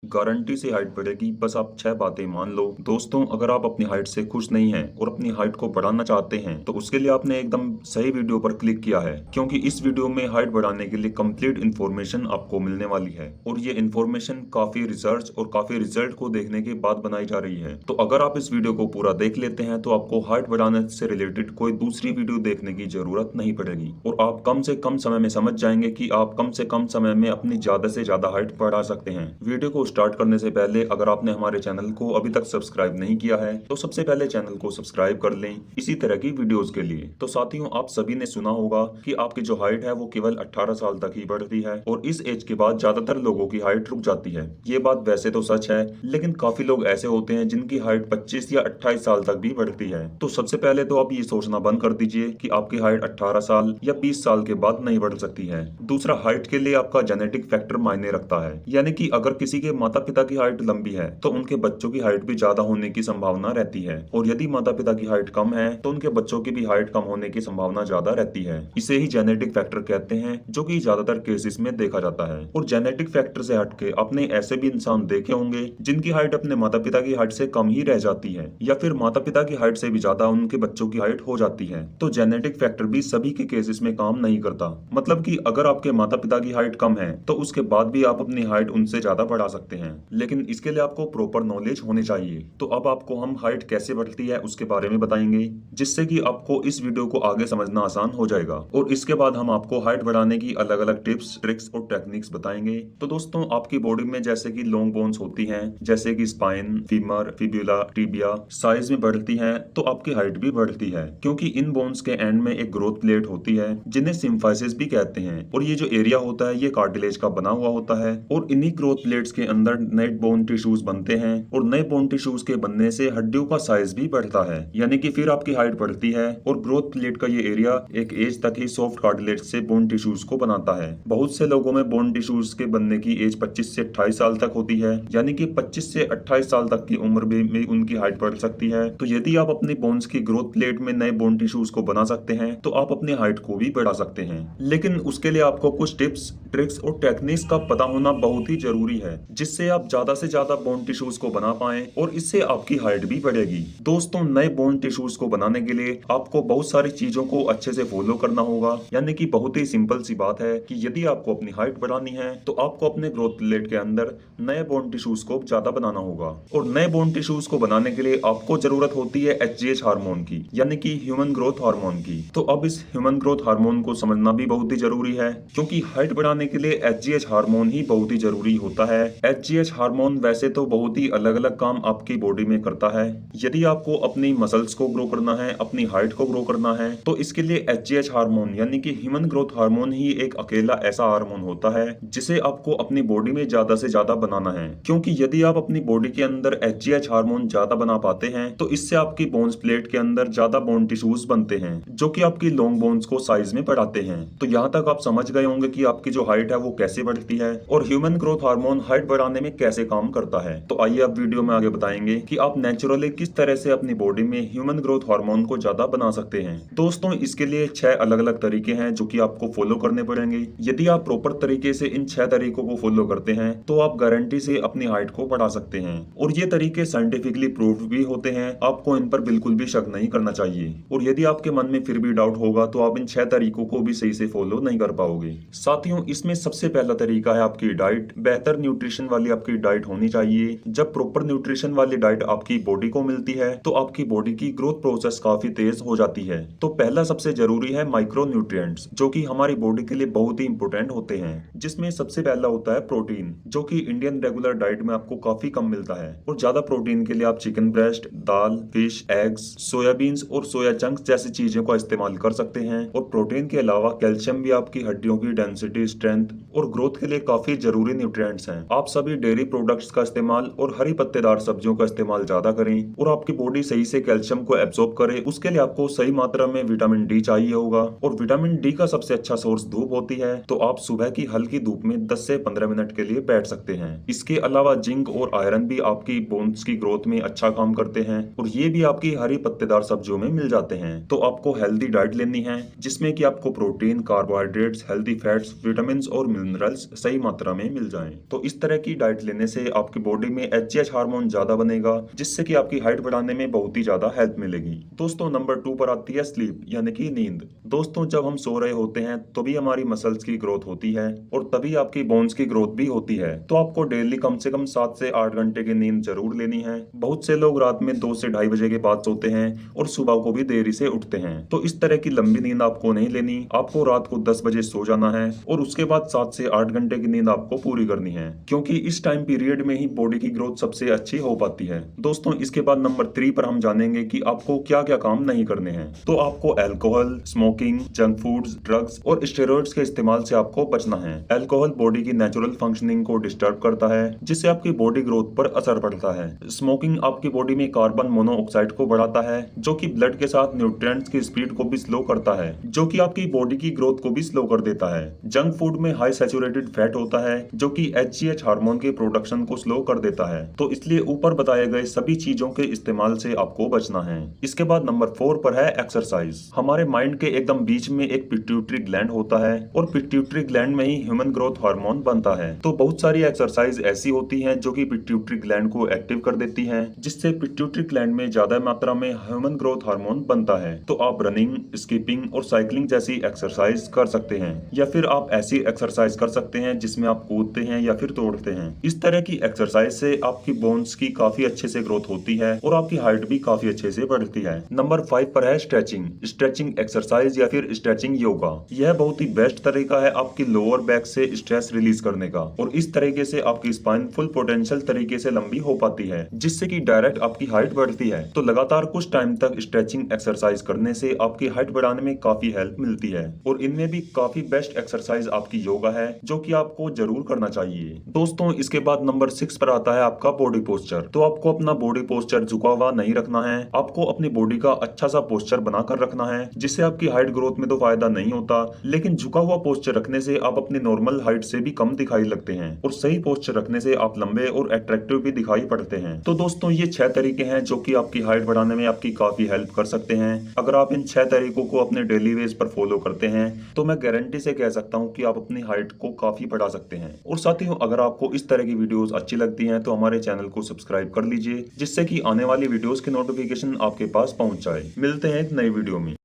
Guarantee से height बढ़ेगी, बस आप 6 बातें मान लो। दोस्तों, अगर आप अपनी हाइट से खुश नहीं हैं और अपनी हाइट को बढ़ाना चाहते हैं तो उसके लिए आपने एकदम सही वीडियो पर क्लिक किया है, क्योंकि इस वीडियो में हाइट बढ़ाने के लिए कंप्लीट इन्फॉर्मेशन आपको मिलने वाली है और ये इन्फॉर्मेशन काफी रिसर्च और काफी रिजल्ट को देखने के बाद बनाई जा रही है। तो अगर आप इस वीडियो को पूरा देख लेते हैं तो आपको हाइट बढ़ाने से रिलेटेड कोई दूसरी वीडियो देखने की जरूरत नहीं पड़ेगी और आप कम से कम समय में समझ जाएंगे कि आप कम से कम समय में अपनी ज्यादा से ज्यादा हाइट बढ़ा सकते हैं। वीडियो को स्टार्ट करने से पहले अगर आपने हमारे चैनल को अभी तक सब्सक्राइब नहीं किया है तो सबसे पहले चैनल को सब्सक्राइब कर लें इसी तरह की वीडियोस के लिए। तो साथियों, आप सभी ने सुना होगा कि आपकी जो हाइट है वो केवल 18 साल तक ही बढ़ती है और इस एज के बाद ज्यादातर लोगों की हाइट रुक जाती है। ये बात वैसे तो सच है, लेकिन काफी लोग ऐसे होते हैं जिनकी हाइट 25 या 28 साल तक भी बढ़ती है। तो सबसे पहले तो आप ये सोचना बंद कर दीजिए कि आपकी हाइट 18 साल या 20 साल के बाद नहीं बढ़ सकती है। दूसरा, हाइट के लिए आपका जेनेटिक फैक्टर मायने रखता है, यानी कि अगर किसी के माता पिता की हाइट लंबी है तो उनके बच्चों की हाइट भी ज्यादा होने की संभावना रहती है, और यदि माता पिता की हाइट कम है तो उनके बच्चों की भी हाइट कम होने की संभावना ज्यादा रहती है। इसे ही जेनेटिक फैक्टर कहते हैं, जो कि ज्यादातर केसेस में देखा जाता है। और जेनेटिक फैक्टर से हटके आपने ऐसे भी इंसान देखे होंगे जिनकी हाइट अपने माता पिता की हाइट से कम ही रह जाती है, या फिर माता पिता की हाइट से भी ज्यादा उनके बच्चों की हाइट हो जाती है। तो जेनेटिक फैक्टर भी सभी के केसेस में काम नहीं करता। मतलब कि अगर आपके माता पिता की हाइट कम है तो उसके बाद भी आप अपनी हाइट उनसे ज्यादा बढ़ा सकते हैं, लेकिन इसके लिए आपको प्रॉपर नॉलेज होनी चाहिए। तो अब आपको हम हाइट कैसे बढ़ती है उसके बारे में बताएंगे, जिससे कि आपको इस वीडियो को आगे समझना आसान हो जाएगा। और इसके बाद हम आपको हाइट बढ़ाने की अलग अलग टिप्स, ट्रिक्स और टेक्निक्स बताएंगे। तो दोस्तों, आपकी बॉडी में जैसे कि लॉन्ग बोन्स होती हैं, जैसे कि spine, femur, fibula, tibia, size में बढ़ती हैं तो आपकी हाइट भी बढ़ती है, क्योंकि इन बोन्स के एंड में एक ग्रोथ प्लेट होती है जिन्हें सिम्फाइसिस भी कहते हैं। और ये जो एरिया होता है ये कार्टिलेज का बना हुआ होता है, और इन्हीं ग्रोथ प्लेट्स के अंदर नए बोन टिश्यूज बनते हैं, और नए बोन टिश्यूज के बनने से हड्डियों का साइज भी बढ़ता है, यानी कि फिर आपकी हाइट बढ़ती है। और ग्रोथ प्लेट का ये एरिया एक एज तक ही सॉफ्ट कार्टिलेज से बोन टिश्यूज को बनाता है। बहुत से लोगों में बोन टिश्यूज के बनने की एज 25 से 28 साल तक होती है, यानी कि 25 से 28 साल तक की उम्र में उनकी हाइट बढ़ सकती है। तो यदि आप अपनी बोन्स की ग्रोथ प्लेट में नए बोन टिश्यूज को बना सकते हैं तो आप अपनी हाइट को भी बढ़ा सकते हैं, लेकिन उसके लिए आपको कुछ टिप्स, ट्रिक्स और टेक्निक्स का पता होना बहुत ही जरूरी है, जिससे आप ज्यादा से ज्यादा बोन टिश्यूज को बना पाएं और इससे आपकी हाइट भी बढ़ेगी। दोस्तों, नए बोन टिश्यूज को बनाने के लिए आपको बहुत सारी चीजों को अच्छे से फॉलो करना होगा, यानी कि बहुत ही सिंपल सी बात है कि यदि आपको अपनी हाइट बढ़ानी है तो आपको अपने ग्रोथ प्लेट के अंदर नए बोन टिश्यूज को ज्यादा बनाना होगा। और नए बोन टिश्यूज को बनाने के लिए आपको जरूरत होती है HGH हार्मोन की, यानी कि ह्यूमन ग्रोथ हार्मोन की। तो अब इस ह्यूमन ग्रोथ हार्मोन को समझना भी बहुत ही जरूरी है, क्योंकि हाइट बढ़ाने के लिए HGH हार्मोन ही बहुत ही जरूरी होता है। HGH हार्मोन वैसे तो बहुत ही अलग अलग काम आपकी बॉडी में करता है। यदि आपको अपनी मसल्स को ग्रो करना है, अपनी हाइट को ग्रो करना है, तो इसके लिए HGH हार्मोन यानी कि ह्यूमन ग्रोथ हार्मोन ही एक अकेला ऐसा हार्मोन होता है जिसे आपको अपनी बॉडी में ज्यादा से ज्यादा बनाना है। क्योंकि यदि आप अपनी बॉडी के अंदर HGH हार्मोन ज्यादा बना पाते हैं तो इससे आपकी बोन्स प्लेट के अंदर ज्यादा बोन टिश्यूज बनते हैं, जो कि आपकी लॉन्ग बोन्स को साइज में बढ़ाते हैं। तो यहाँ तक आप समझ गए होंगे कि आपकी जो हाइट है वो कैसे बढ़ती है और ह्यूमन ग्रोथ हार्मोन हाइट बढ़ाने में कैसे काम करता है। तो आइए अब वीडियो में आगे बताएंगे कि आप नेचुरली किस तरह से अपनी बॉडी में ह्यूमन ग्रोथ हार्मोन को ज्यादा बना सकते हैं। दोस्तों, इसके लिए 6 अलग अलग तरीके हैं जो कि आपको फॉलो करने पड़ेंगे। यदि आप प्रॉपर तरीके से इन 6 तरीकों को फॉलो करते हैं तो आप गारंटी से अपनी हाइट को बढ़ा सकते हैं, और ये तरीके साइंटिफिकली प्रूव्ड भी होते हैं। आपको इन पर बिल्कुल भी शक नहीं करना चाहिए, और यदि आपके मन में फिर भी डाउट होगा तो आप इन 6 तरीकों को भी सही से फॉलो नहीं कर पाओगे। साथियों, इसमें सबसे पहला तरीका है आपकी डाइट। बेहतर न्यूट्रिशन वाली आपकी डाइट होनी चाहिए। जब प्रॉपर न्यूट्रिशन वाली डाइट आपकी बॉडी को मिलती है तो आपकी बॉडी की ग्रोथ प्रोसेस काफी तेज हो जाती है। तो पहला सबसे जरूरी है माइक्रो न्यूट्रिएंट्स, जो कि हमारी बॉडी के लिए बहुत ही इंपोर्टेंट होते हैं, जिसमें सबसे पहला होता है प्रोटीन, जो कि इंडियन रेगुलर डाइट में आपको काफी कम मिलता है। और ज्यादा प्रोटीन के लिए आप चिकन ब्रेस्ट, दाल, फिश, एग्स, सोयाबीन्स और सोया चंक्स जैसी चीजों का इस्तेमाल कर सकते हैं। और प्रोटीन के अलावा कैल्शियम भी आपकी हड्डियों की डेंसिटी, स्ट्रेंथ और ग्रोथ के लिए काफी जरूरी न्यूट्रिएंट्स हैं। आप सभी डेयरी प्रोडक्ट्स का इस्तेमाल और हरी पत्तेदार सब्जियों का इस्तेमाल ज्यादा करें, और आपकी बॉडी सही से कैल्शियम को एब्जॉर्ब करे। उसके लिए आपको सही मात्रा में विटामिन डी चाहिए होगा, और विटामिन डी का सबसे अच्छा सोर्स धूप होती है। तो आप सुबह की हल्की धूप में 10 से 15 मिनट के लिए बैठ सकते हैं। इसके अलावा जिंक और आयरन भी आपकी बोन्स की ग्रोथ में अच्छा काम करते हैं, और ये भी आपकी हरी पत्तेदार सब्जियों में मिल जाते हैं। तो आपको हेल्दी डाइट लेनी है, जिसमें कि आपको protein, carbohydrates, healthy fats, vitamin और मिनरल्स सही मात्रा में मिल जाएं। तो इस तरह की डाइट लेने से आपकी बॉडी में एचजीएच हार्मोन ज्यादा बनेगा, जिससे कि आपकी हाइट बढ़ाने में बहुत ही ज्यादा हेल्प मिलेगी। दोस्तों नंबर 2 पर आती है स्लीप यानी कि नींद। दोस्तों जब हम सो रहे होते हैं तभी हमारी मसल्स की ग्रोथ होती है और तभी आपकी बोन्स की ग्रोथ भी होती है। तो आपको डेली कम से कम 7 से 8 घंटे की नींद जरूर लेनी है। बहुत से लोग रात में 2 से ढाई बजे के बाद सोते हैं और सुबह को भी देरी से उठते हैं। तो इस तरह की लंबी नींद आपको नहीं लेनी। आपको रात को 10 बजे सो जाना है और उसके बाद 7 से 8 घंटे की नींद आपको पूरी करनी है, क्योंकि इस टाइम पीरियड में ही बॉडी की ग्रोथ सबसे अच्छी हो पाती है। दोस्तों इसके बाद नंबर 3 पर हम जानेंगे कि आपको क्या क्या काम नहीं करने हैं। तो आपको alcohol, smoking, junk foods, drugs और स्टेरॉइड्स के इस्तेमाल से आपको बचना है। अल्कोहल बॉडी की नेचुरल फंक्शनिंग को डिस्टर्ब करता है, जिससे आपकी बॉडी ग्रोथ पर असर पड़ता है। स्मोकिंग आपकी बॉडी में कार्बन मोनोऑक्साइड को बढ़ाता है, जो कि ब्लड के साथ न्यूट्रिएंट्स की स्पीड को भी स्लो करता है, जो कि आपकी बॉडी की ग्रोथ को भी स्लो कर देता है। जंक फूड में हाई सैचुरेटेड फैट होता है, जो कि एचजीएच हार्मोन के प्रोडक्शन को स्लो कर देता है। तो इसलिए ऊपर बताए गए सभी चीजों के इस्तेमाल से आपको बचना है। इसके बाद नंबर 4 पर है एक्सरसाइज। हमारे माइंड के एकदम बीच में एक पिट्यूटरी ग्लैंड होता है और पिट्यूटरी ग्लैंड में ही ह्यूमन ग्रोथ हार्मोन बनता है। तो बहुत सारी एक्सरसाइज ऐसी होती हैं जो कि पिट्यूटरी ग्लैंड को एक्टिव कर देती हैं, जिससे पिट्यूटरी ग्लैंड में ज्यादा मात्रा में ह्यूमन ग्रोथ हार्मोन बनता है। तो आप रनिंग, स्कीपिंग और साइकिलिंग जैसी एक्सरसाइज कर सकते हैं, या फिर आप ऐसी एक्सरसाइज कर सकते हैं जिसमें आप कूदते हैं या फिर दौड़ते हैं। इस तरह की एक्सरसाइज से आपकी बोन्स की काफी अच्छे से ग्रोथ होती है और आपकी हाइट भी काफी अच्छे से बढ़ती है। नंबर 5 पर है स्ट्रेचिंग। स्ट्रेचिंग एक्सरसाइज या फिर स्ट्रेचिंग योगा। यह बहुत ही बेस्ट तरीका है आपकी लोअर बैक से स्ट्रेस रिलीज करने का, और इस तरीके से आपकी स्पाइन फुल पोटेंशियल तरीके से लंबी हो पाती है, जिससे कि डायरेक्ट आपकी हाइट बढ़ती है। तो लगातार कुछ टाइम तक स्ट्रेचिंग एक्सरसाइज करने से आपकी हाइट बढ़ाने में काफी हेल्प मिलती है, और इनमें भी काफी बेस्ट एक्सरसाइज आपकी योगा है, जो कि आपको जरूर करना चाहिए। दोस्तों इसके बाद नंबर 6 पर आता है आपका बॉडी पोस्चर। तो आपको अपना बॉडी पोस्चर झुका हुआ नहीं रखना है। आपको अपनी बॉडी का अच्छा सा पोस्चर बनाकर रखना है, जिससे आपकी हाइट ग्रोथ में तो फायदा नहीं होता, लेकिन झुका हुआ पोस्चर रखने से आप अपनी नॉर्मल हाइट से भी कम दिखाई लगते हैं, और सही पोस्चर रखने से आप लंबे और अट्रैक्टिव भी दिखाई पड़ते हैं। तो दोस्तों ये 6 तरीके हैं जो कि आपकी हाइट बढ़ाने में आपकी काफी हेल्प कर सकते हैं। अगर आप इन 6 तरीकों को अपने डेली बेस पर फॉलो करते हैं तो मैं गारंटी से कह सकता हूँ कि आप अपनी हाइट को काफी बढ़ा सकते हैं। और साथियों अगर आपको इस तरह की वीडियोस अच्छी लगती हैं तो हमारे चैनल को सब्सक्राइब कर लीजिए, जिससे कि आने वाली वीडियोस की नोटिफिकेशन आपके पास पहुंच जाए। मिलते हैं एक नई वीडियो में।